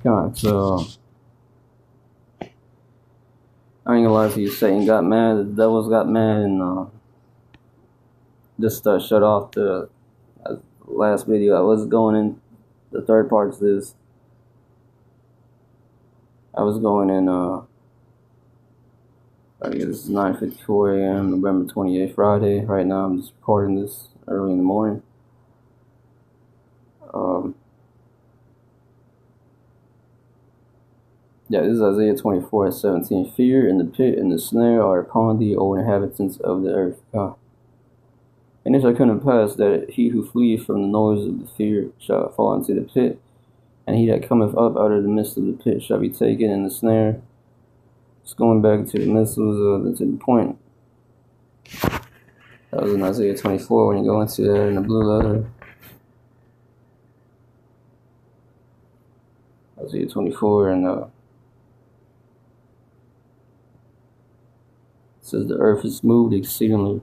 God, so I ain't gonna lie to you, Satan got mad, the devils got mad, and just shut off the last video. I was going in the third part to this. I was going in, I guess this is 9:54 a.m., November 28th, Friday. Right now I'm just recording this early in the morning. Yeah, this is Isaiah 24:17. Fear and the pit and the snare are upon thee, O inhabitants of the earth. And it shall come to pass that he who fleeth from the noise of the fear shall fall into the pit, and he that cometh up out of the midst of the pit shall be taken in the snare. Just going back to the missiles, to the point. That was in Isaiah 24 when you go into that in the blue letter. Isaiah 24 and it says the earth is moved exceedingly.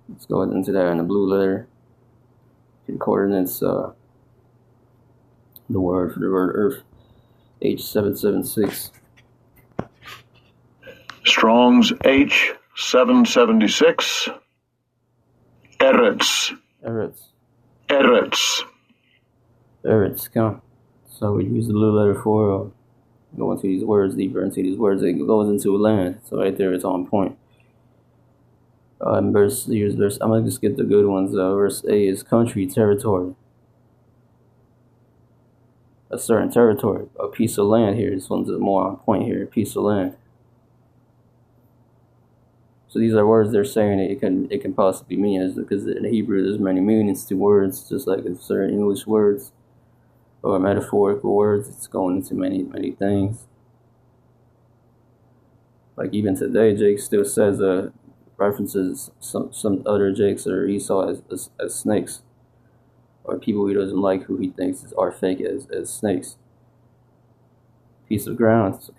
Let's go into that in the blue letter. The coordinates, the word for the word earth, H776. Strong's H776. Eretz. Come on. So we use the blue letter for go into these words, deeper into these words. It goes into a land. So right there, it's on point. Here's verse. I'm gonna just get the good ones. Verse A is country, territory. A certain territory, a piece of land here. This one's more on point here. A piece of land. So these are words they're saying it can possibly mean, because in Hebrew there's many meanings to words, just like in certain English words or metaphorical words. It's going into many things. Like even today, Jake still says references some other Jakes or Esau as snakes, or people he doesn't like who he thinks are fake as snakes. Piece of ground, so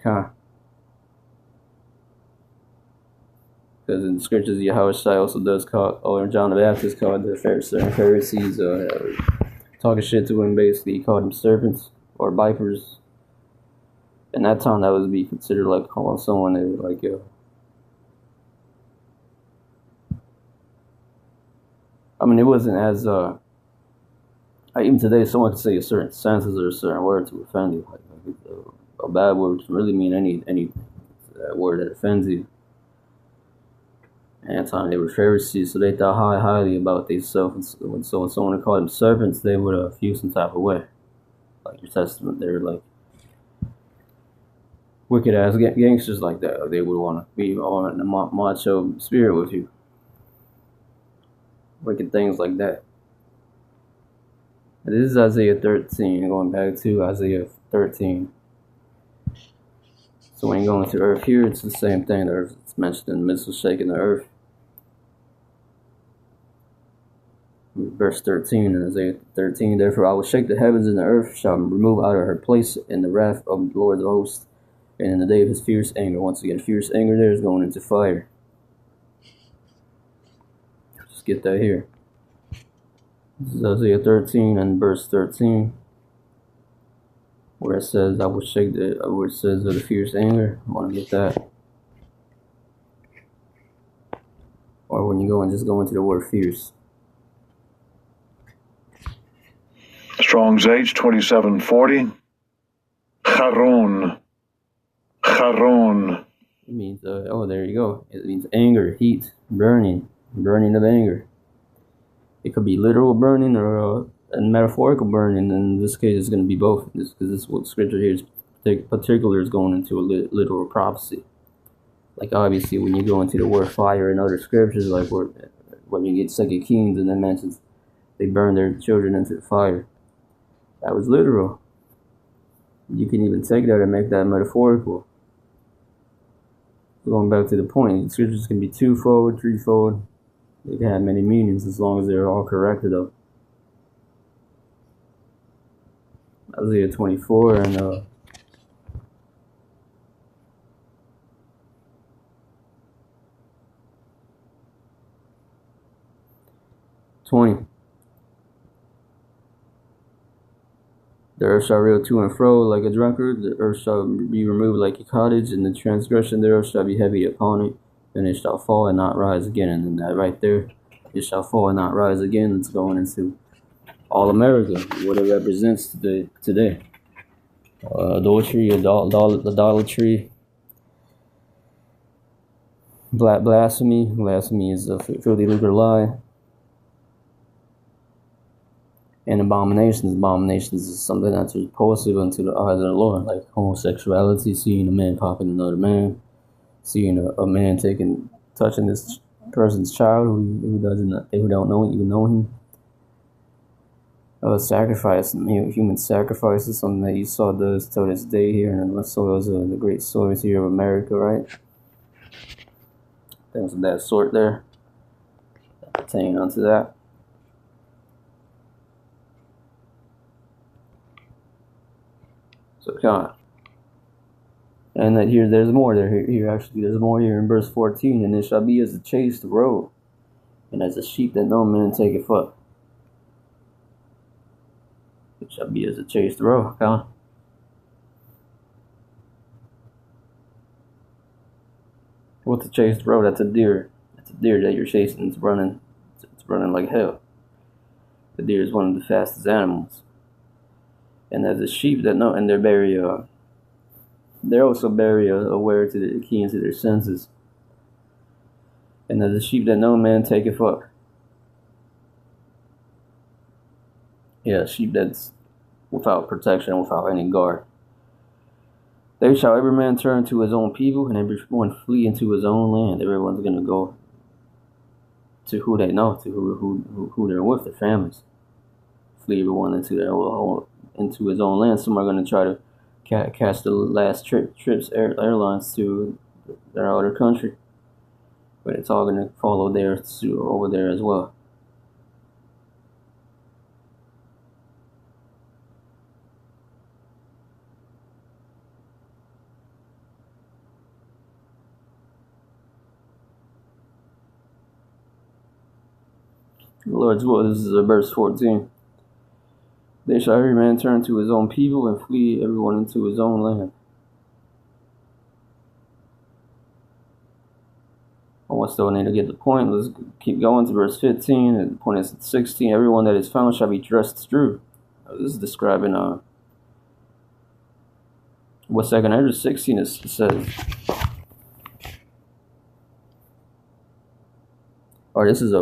because in the scriptures, Yahushua also does call, or John the Baptist called the Pharisees talking shit to him. Basically, he called them serpents or vipers. In that time, that would be considered like calling someone they were like, yo. I mean, it wasn't as even today, someone can say a certain sentences or a certain word to offend you. Like a bad word can really mean any word that offends you. And at the time they were Pharisees, so they thought highly about themselves. And when someone would call them serpents, they would feel some type of way. Like your Testament, they were like wicked ass gangsters like that. They would want to be all in the macho spirit with you. Wicked things like that. And this is Isaiah 13, going back to Isaiah 13. So when you go into earth here, it's the same thing. The earth, it's mentioned in the missile shaking the earth. Verse 13 in Isaiah 13, therefore I will shake the heavens, and the earth shall remove out of her place in the wrath of the Lord of hosts, and in the day of his fierce anger. Once again, fierce anger there is going into fire. Just get that here. This is Isaiah 13 and verse 13, where it says, I will shake where it says of the fierce anger. I want to get that. Or when you go and just go into the word fierce. Strong's H2740. Charon. It means, there you go. It means anger, heat, burning of anger. It could be literal burning or a metaphorical burning. And in this case, it's going to be both. Because this is what scripture here is particular is going into a literal prophecy. Like obviously, when you go into the word fire in other scriptures, like when you get 2 Kings and it mentions they burn their children into the fire. That was literal. You can even take that and make that metaphorical. Going back to the point, scriptures can be twofold, threefold. They can have many meanings as long as they're all correct though. Isaiah 24 and 20. The earth shall reel to and fro like a drunkard. The earth shall be removed like a cottage, and the transgression thereof shall be heavy upon it. And it shall fall and not rise again. And then that right there, it shall fall and not rise again. It's going into all America, what it represents today. Adultery, idolatry, blasphemy. Blasphemy is a filthy lucre lie. And abominations. Abominations is something that's repulsive unto the eyes of the Lord, like homosexuality, seeing a man popping another man, seeing a man touching this person's child who don't know him. Sacrifice, human sacrifice is something that Esau does to this day here in the soils of the great soils here of America, right? Things of that sort there pertain unto that. So kind of, and that here there's more there's more here in verse 14, and it shall be as a chaste roe, and as a sheep that no man taketh up. It shall be as a chaste roe, kind of. What's a chaste roe? That's a deer. That's a deer that you're chasing. It's running like hell. The deer is one of the fastest animals. And as a sheep that know, and they're also very aware to the key into their senses. And as a sheep that no man taketh up. Yeah, a sheep that's without protection, without any guard. They shall every man turn to his own people, and everyone flee into his own land. Everyone's gonna go to who they know, to who they're with, their families. Flee everyone into his own land. Some are going to try to catch the last airlines to their outer country, but it's all going to follow over there as well. The Lord's will. This is verse 14. They shall every man turn to his own people and flee everyone into his own land. I want still need to get the point. Let's keep going to verse 15. And the point is 16. Everyone that is found shall be dressed through. This is describing what 2 Ezra 16 says. Or this is a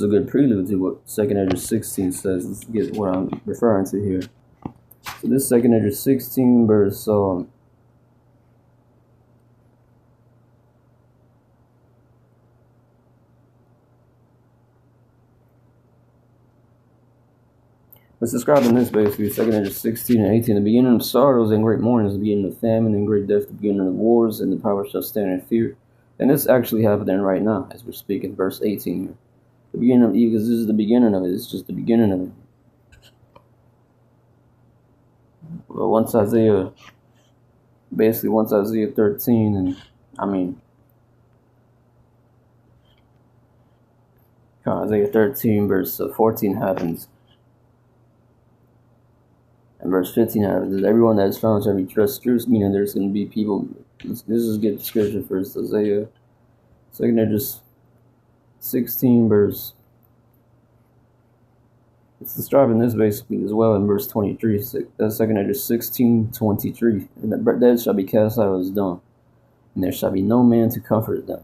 good prelude to what 2 Ezra 16 says. Let's get what I'm referring to here. So this 2 Ezra 16 verse it's describing this basically, 2 Ezra 16 and 18. The beginning of sorrows and great mourning is the beginning of famine and great death, the beginning of wars, and the power shall stand in fear. And this actually happening right now as we're speaking, verse 18 here. The beginning of evil, because this is the beginning of it. It's just the beginning of it. Well, once Isaiah 13, and Isaiah 13 verse 14 happens. And verse 15 happens. Everyone that is found shall be dressed through, meaning there's going to be people. This is good scripture for Isaiah. 2 Ezra 16 verse. It's describing this basically as well in verse 23. 2 Ezra 16:23. And the dead shall be cast out as dung, and there shall be no man to comfort them.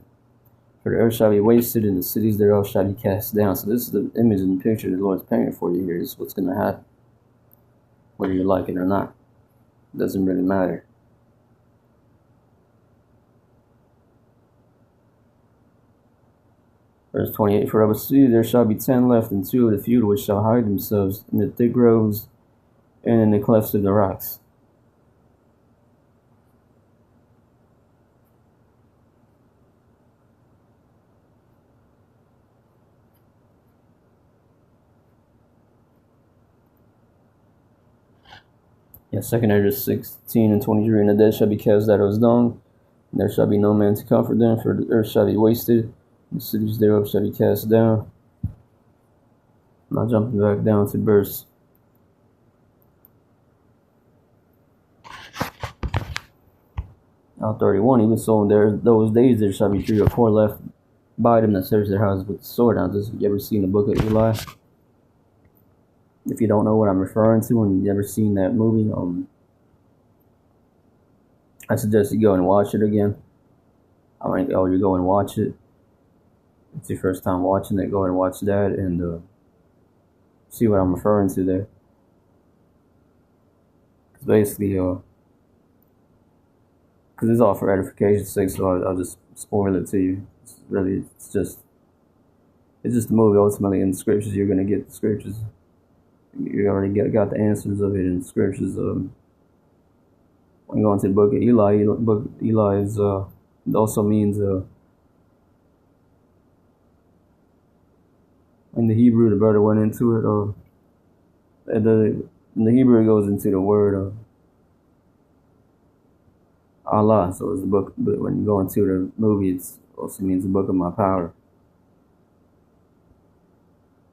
For the earth shall be wasted, and the cities thereof shall be cast down. So this is the image and the picture the Lord's painting for you here. This is what's going to happen. Whether you like it or not. It doesn't really matter. Verse 28, for of a city there shall be 10 left, and 2 of the few which shall hide themselves in the thick groves and in the clefts of the rocks. Yeah, 2 Ezra 16 and 23, and the dead shall be cast out as dung, and there shall be no man to comfort them, for the earth shall be wasted, the cities thereof shall be cast down. I'm not jumping back down to verse Now 31, even so, there those days there shall be 3 or 4 left by them that search their houses with the sword. Now, this, you ever seen the book of Eli? If you don't know what I'm referring to and you ever seen that movie, I suggest you go and watch it again. You go and watch it. It's your first time watching it, go and watch that and see what I'm referring to there. It's basically, because it's all for edification's sake, so I'll just spoil it to you. It's just a movie. Ultimately, in the scriptures, you're gonna get the scriptures. You already got the answers of it in the scriptures. When you go into the book of Eli, book of Eli is it also means in the Hebrew, the brother went into it. In the Hebrew, it goes into the word Allah. So it's the book. But when you go into the movie, it also means the book of my power.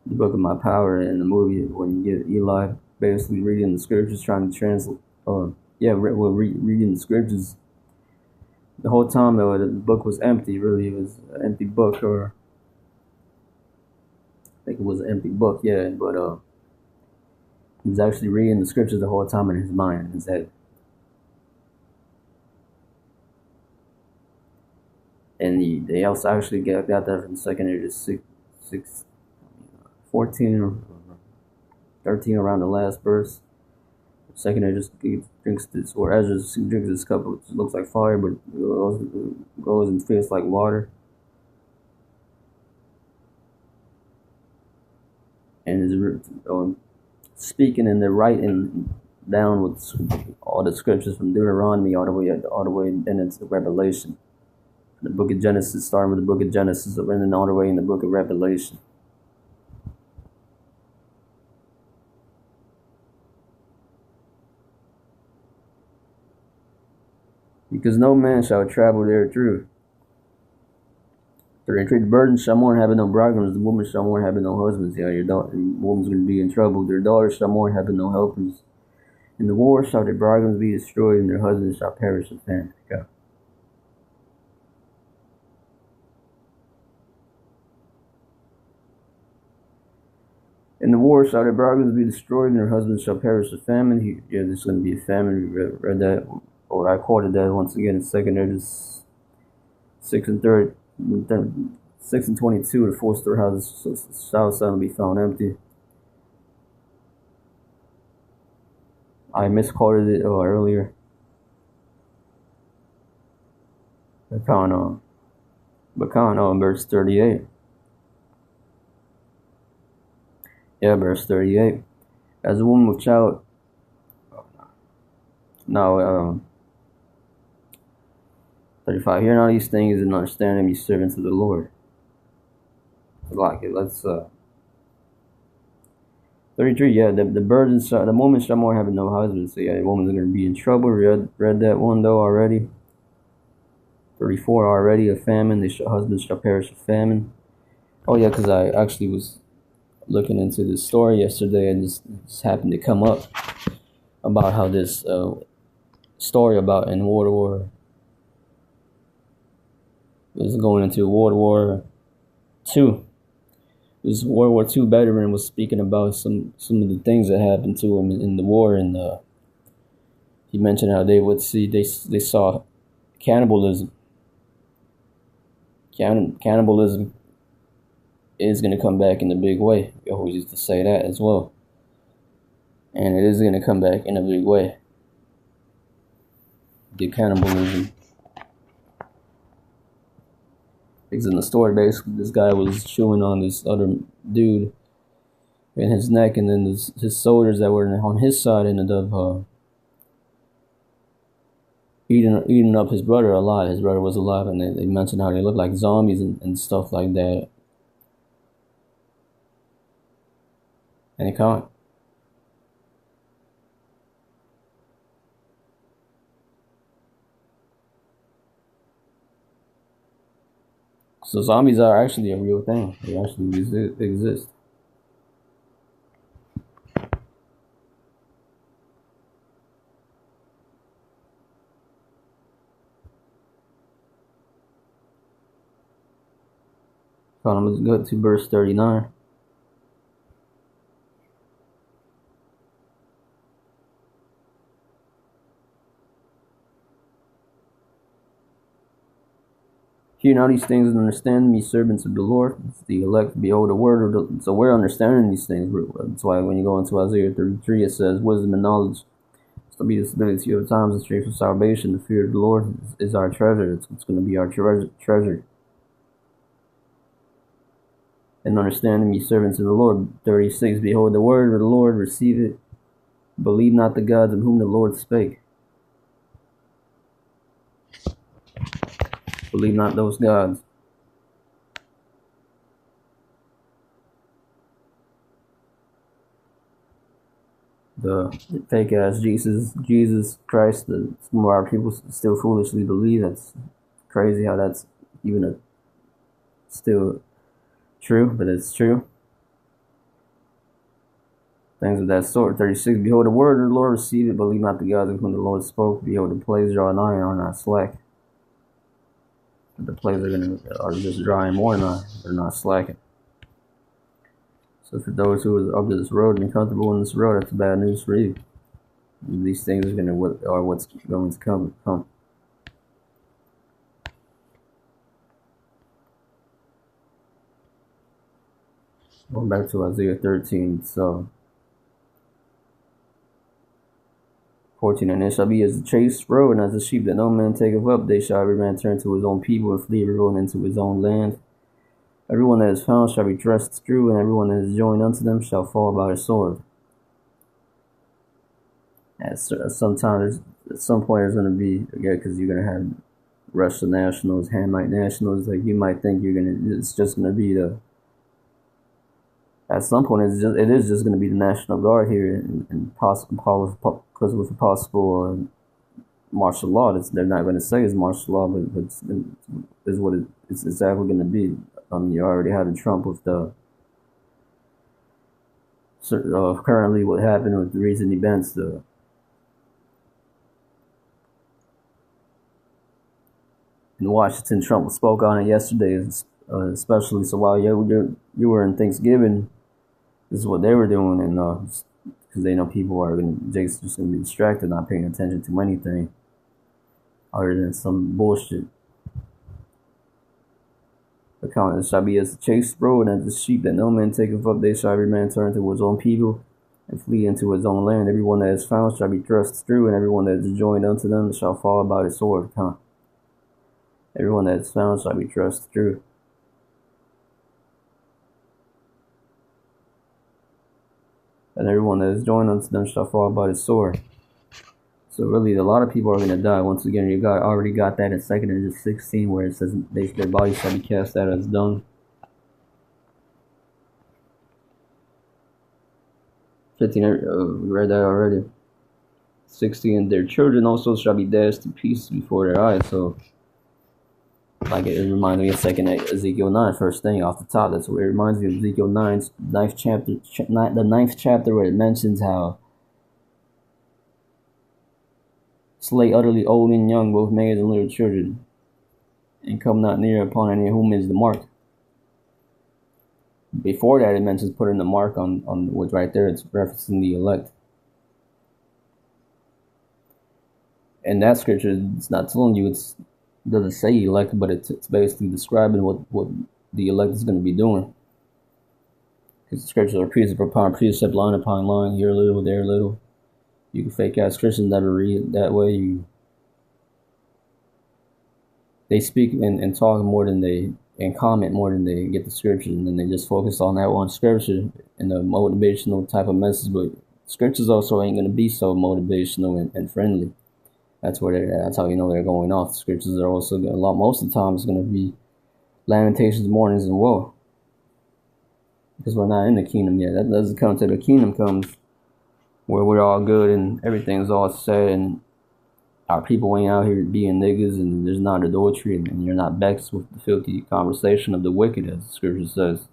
The book of my power in the movie, when you get Eli basically reading the scriptures, trying to translate. Reading the scriptures. The whole time the book was empty. Really, it was an empty book, or I think it was an empty book. Yeah, but he was actually reading the scriptures the whole time in his mind, in his head. And they also actually got that from 2 Ezra 14 or 13, around the last verse. 2 Ezra drinks this, or Ezra drinks this cup, which looks like fire, but it goes and feels like water. And is speaking and they're writing down with all the scriptures from Deuteronomy all the way into Revelation. The book of Genesis, starting with the book of Genesis, and then all the way in the book of Revelation. Because no man shall travel there through. 33, the burden shall mourn, having no bridegrooms. The woman shall mourn, having no husbands. Yeah, your woman's going to be in trouble. Their daughters shall mourn, having no helpers. In the war shall their bridegrooms be destroyed, and their husbands shall perish with famine. Okay. In the war shall their bridegrooms be destroyed, and their husbands shall perish with famine. There's going to be a famine. We read that, or I quoted that once again in 2 Ezra 6 and 22. The 4 storehouses shall suddenly be found empty. I misquoted it earlier. Bakan verse 38. Yeah, verse 38. As a woman with child. Now, 35. Hear now these things and understand them, ye servants of the Lord. Like it. Let's 33. Yeah, the woman shall mourn, having no husband. So yeah, the woman's gonna be in trouble. Read that one though already. 34 already. A famine. Husbands shall perish with famine. Oh yeah, because I actually was looking into this story yesterday, and this happened to come up about how this story about in World War was going into World War II. This World War II veteran was speaking about some of the things that happened to him in the war, and he mentioned how they saw cannibalism. Cannibalism is going to come back in a big way. We always used to say that as well. And it is going to come back in a big way. The cannibalism. Because in the story, basically, this guy was chewing on this other dude in his neck, and then his soldiers that were on his side ended up eating up his brother alive. His brother was alive, and they mentioned how they looked like zombies and stuff like that. And he can't. So zombies are actually a real thing. They actually exist. Let's go to verse 39. Hear now these things and understand them, ye servants of the Lord. It's the elect, behold the word. So we're understanding these things. That's why when you go into Isaiah 33, it says, wisdom and knowledge shall be the stability of times and strength of salvation. The fear of the Lord is our treasure. It's going to be our treasure. And understand them, ye servants of the Lord. 36, behold the word of the Lord, receive it. Believe not the gods of whom the Lord spake. Believe not those gods. The fake ass Jesus Christ that some of our people still foolishly believe. That's crazy how that's even still true, but it's true. Things of that sort. 36, behold the word of the Lord, receive it. Believe not the gods of whom the Lord spoke. Behold, the plagues draw nigh and are not slack. The plagues are just drawing more nigh. They're not slacking. So for those who are up to this road and comfortable in this road, that's bad news for you. These things are what's going to come. Going back to Isaiah 13, so 14, and it shall be as a chased road, and as a sheep that no man taketh up, they shall every man turn to his own people, and flee everyone into his own land. Everyone that is found shall be thrust through, and everyone that is joined unto them shall fall by the sword. At some point there's going to be, because you're going to have Russian nationals, Hamite nationals, like you might think it's just going to be at some point it is just going to be the National Guard here, and possible, because with a possible martial law, they're not going to say it's martial law, but it's what it's exactly going to be. You already had Trump with the currently what happened with the recent events. In Washington, Trump spoke on it yesterday, especially. So while you were in Thanksgiving, this is what they were doing, and because they know people are just going to be distracted, not paying attention to anything other than some bullshit. It shall be as a chased road, and as the sheep that no man taketh up, they shall every man turn to his own people, and flee into his own land. Everyone that is found shall be thrust through, and everyone that is joined unto them shall fall by the sword. Everyone that is found shall be thrust through. And everyone that is joined unto them shall fall by the sword. So really, a lot of people are going to die. Once again, you already got that in 2 Corinthians 16, where it says their bodies shall be cast out as dung. 15, we read that already. 16, and their children also shall be dashed to pieces before their eyes. So, like it reminds me of 2 Ezekiel 9, first thing off the top. That's what it reminds me of Ezekiel 9, the 9th chapter, where it mentions how slay utterly old and young, both maids and little children, and come not near upon any of whom is the mark. Before that, it mentions putting the mark on what's right there. It's referencing the elect. And that scripture, it's not telling you, it doesn't say elect, but it's basically describing what the elect is going to be doing. Because the scriptures are precept upon precept, line upon line, here a little, there a little. You can fake ass Christians never read it that way. They speak and talk more than and comment more than they get the scripture, and then they just focus on that one scripture and the motivational type of message. But scriptures also ain't gonna be so motivational and friendly. That's how you know they're going off. The scriptures are also most of the time it's gonna be lamentations, mournings, and woe, because we're not in the kingdom yet. That doesn't come till the kingdom comes, where we're all good and everything's all set, and our people ain't out here being niggas, and there's not adultery, and you're not vexed with the filthy conversation of the wicked, as the scripture says.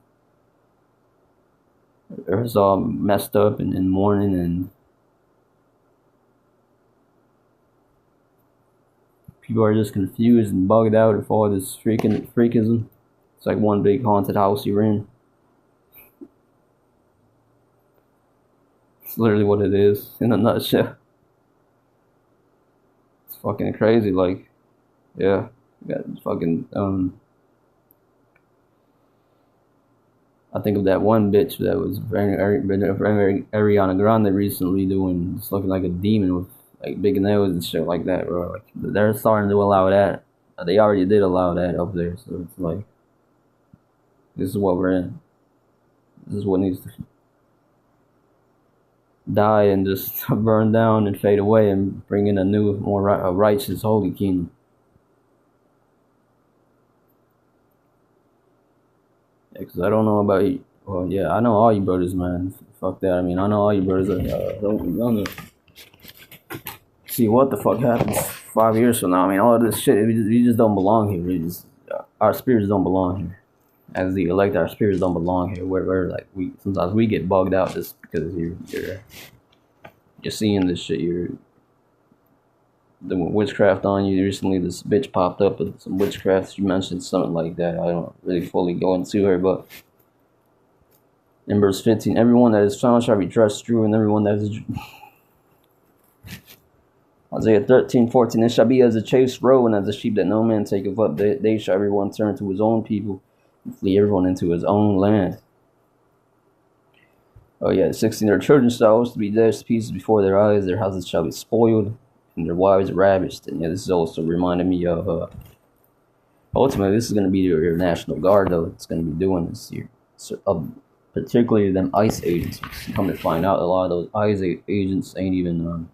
It's all messed up and mourning, and people are just confused and bugged out of all this freakism. like one big haunted house you're in. It's literally what it is in a nutshell. It's fucking crazy. Like, yeah, you got fucking I think of that one bitch that was very Ariana Grande recently doing, just looking like a demon with like big nails and shit like that, bro. Like, they're starting to allow that. They already did allow that up there, so it's like, this is what we're in. This is what needs to die and just burn down and fade away and bring in a new, more righteous, holy kingdom. Yeah, because I don't know about you. Well, yeah, I know all you brothers, man. Fuck that. I mean, I know all you brothers don't see what the fuck happens 5 years from now. I mean, all of this shit, we just don't belong here. Our spirits don't belong here. As the elect, our spirits don't belong here. We're like, sometimes we get bugged out just because you're seeing this shit. You're doing witchcraft on you. Recently, this bitch popped up with some witchcraft. She mentioned something like that. I don't really fully go into her, but in verse 15, everyone that is found shall be dressed true, and everyone that is Isaiah 13:14, it shall be as a chased roe, and as a sheep that no man taketh up. They shall everyone turn to his own people, and flee everyone into his own land. Oh yeah, 16, their children shall also be dashed to pieces before their eyes, their houses shall be spoiled, and their wives ravished. And yeah, this is also reminding me of, ultimately, this is going to be your National Guard, though. It's going to be doing this year. So, particularly them ICE agents. Come to find out, a lot of those ICE agents ain't even,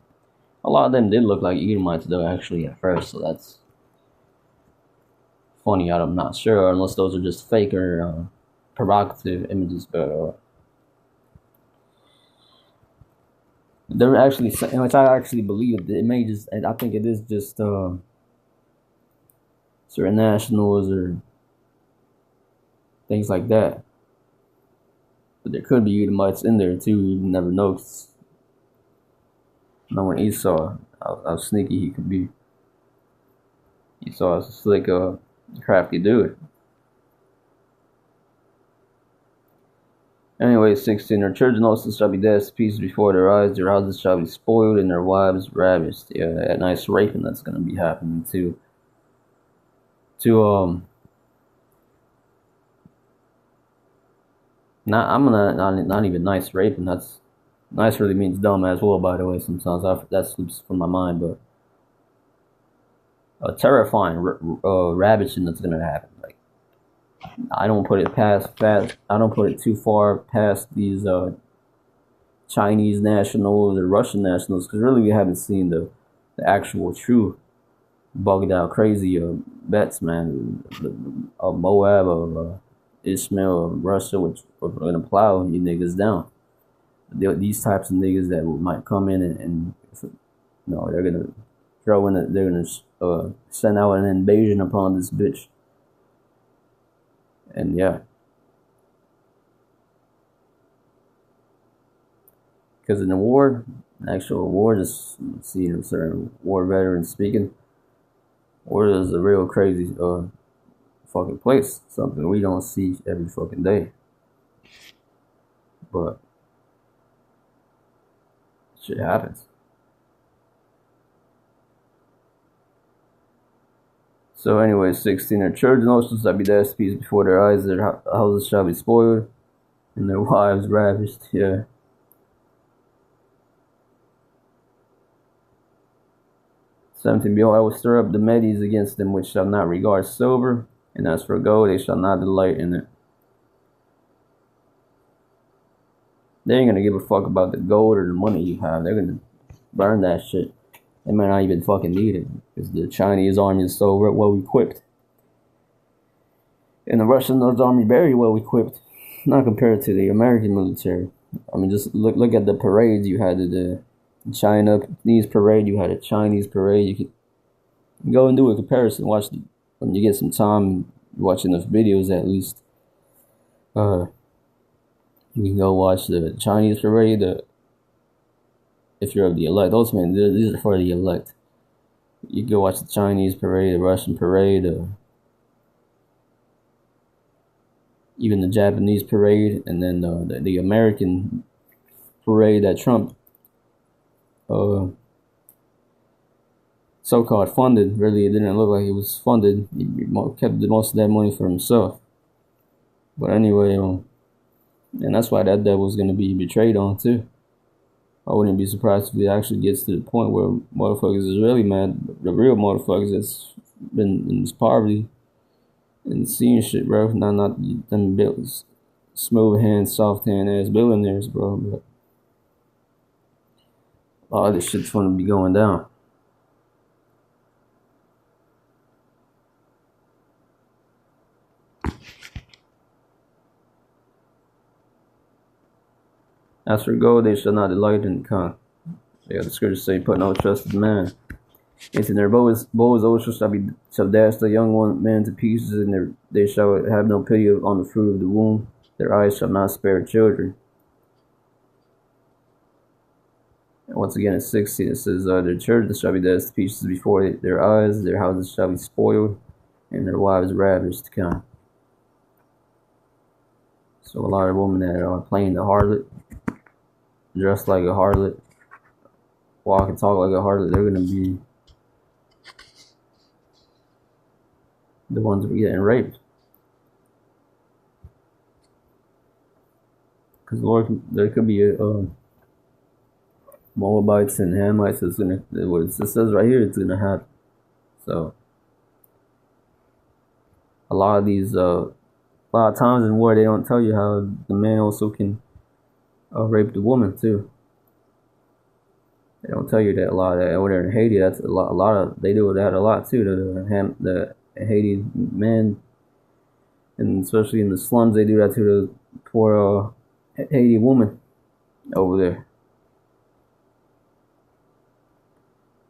a lot of them did look like Edomites, though, actually, at first. So that's funny. I'm not sure, unless those are just fake or provocative images, but they're actually, which I actually believe it may just, I think it is just certain nationals or things like that. But there could be Edomites in there too. You never know. Knowing Esau, how sneaky he could be. Esau is a slick, crafty dude. Anyway, 16, their children also shall be dashed to pieces before their eyes, their houses shall be spoiled, and their wives ravished. Yeah, that nice raping that's going to be happening too. Not even nice raping. That's nice really means dumb as well, by the way. Sometimes that slips from my mind, but terrifying ravaging that's going to happen. Like, I don't put it I don't put it too far past these Chinese nationals or Russian nationals, because really we haven't seen the actual true bugged out crazy bets, man. Of Moab, of Ishmael, of Russia, which are gonna plow you niggas down. These types of niggas that might come in and they're gonna they're gonna send out an invasion upon this bitch. And yeah, because in the war, actual war, just seeing certain war veterans speaking, war is a real crazy fucking place. Something we don't see every fucking day. But shit happens. So anyway, 16, their children also shall be dashed to pieces before their eyes, their houses shall be spoiled, and their wives ravished. Yeah. 17, behold, I will stir up the Medes against them, which shall not regard silver, and as for gold, they shall not delight in it. They ain't gonna give a fuck about the gold or the money you have. They're gonna burn that shit. They might not even fucking need it, because the Chinese army is so well equipped, and the Russian army very well equipped, not compared to the American military. I mean, just look at the parades you had, the Chinese parade. You had a Chinese parade. You could go and do a comparison. Watch when you get some time watching those videos. At least, you can go watch the Chinese parade. If you're of the elect, ultimately these are for the elect. You can go watch the Chinese parade, the Russian parade, even the Japanese parade, and then the American parade that Trump so-called funded. Really, it didn't look like it was funded. He kept most of that money for himself. But anyway, and that's why that devil was going to be betrayed on too. I wouldn't be surprised if it actually gets to the point where motherfuckers is really mad. The real motherfuckers that's been in this poverty and seeing shit, bro. Not them bills, smooth hand, soft hand ass billionaires, bro. But a lot of this shit's gonna be going down. As for gold, they shall not delight in the con. Yeah, the scriptures say, "Put no trust in man." It's in their bows also shall dash the young one man to pieces, and they shall have no pity on the fruit of the womb. Their eyes shall not spare children. And once again, at 16, it says, "Their children shall be dashed to pieces before their eyes. Their houses shall be spoiled, and their wives ravished." Kind. So a lot of women that are playing the harlot, dressed like a harlot, walk and talk like a harlot, they're gonna be the ones that are getting raped. Because Lord, there could be Moabites and Hamites. It's gonna, what it says right here, it's gonna happen. So a lot of times in war, they don't tell you how the man also can rape the woman too. They don't tell you that a lot. Over there in Haiti, that's a lot of they do that a lot too. The Haiti men, and especially in the slums, they do that to the poor Haiti woman over there.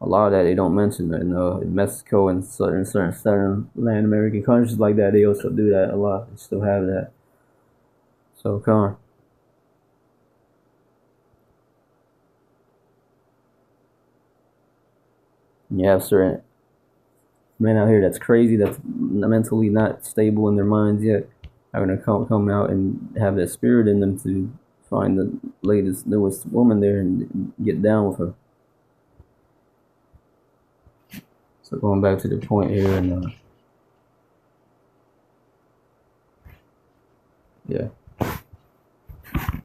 A lot of that they don't mention. In Mexico and certain southern Latin American countries like that, they also do that a lot. They still have that. So come on. You have certain men out here that's crazy, that's mentally not stable in their minds yet, are gonna come out and have that spirit in them to find the newest woman there and get down with her. So going back to the point here, and yeah.